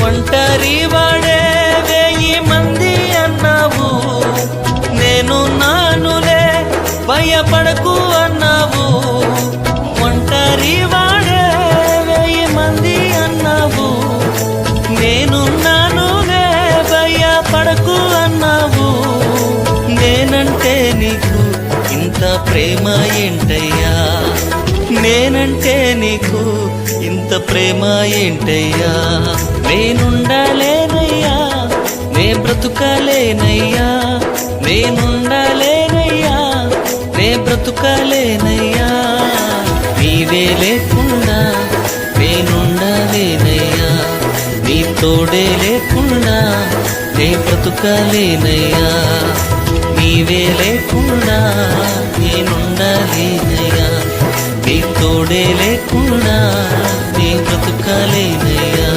ఒంటరి వాడే 1000 మంది అన్నావు, నేను నానులే భయపడకు అన్నావు. ఒంటరి వాడే 1000 మంది అన్నావు, నేను నానులే భయపడకు అన్నావు. నేనంటే నీకు ఇంత ప్రేమ ఏంటయ్యా, నేనంటే నీకు ఇంత ప్రేమ ఏంటయ్యా. నేనుండలేనయ్యా, నే బ్రతుకలేనయ్యా, నేనుండలేనయ్యా, నే బ్రతుకలేనయ్యా. నీవే లేకుండా నేనుండలేనయ్యా, నీ తోడే లేకుండా నే బ్రతుకలేనయ్యా. నీవే లేకుండా నేనుండలేనయ్యా, నీ తోడే లేకుండా నీ బ్రతుకలేనయ్యా.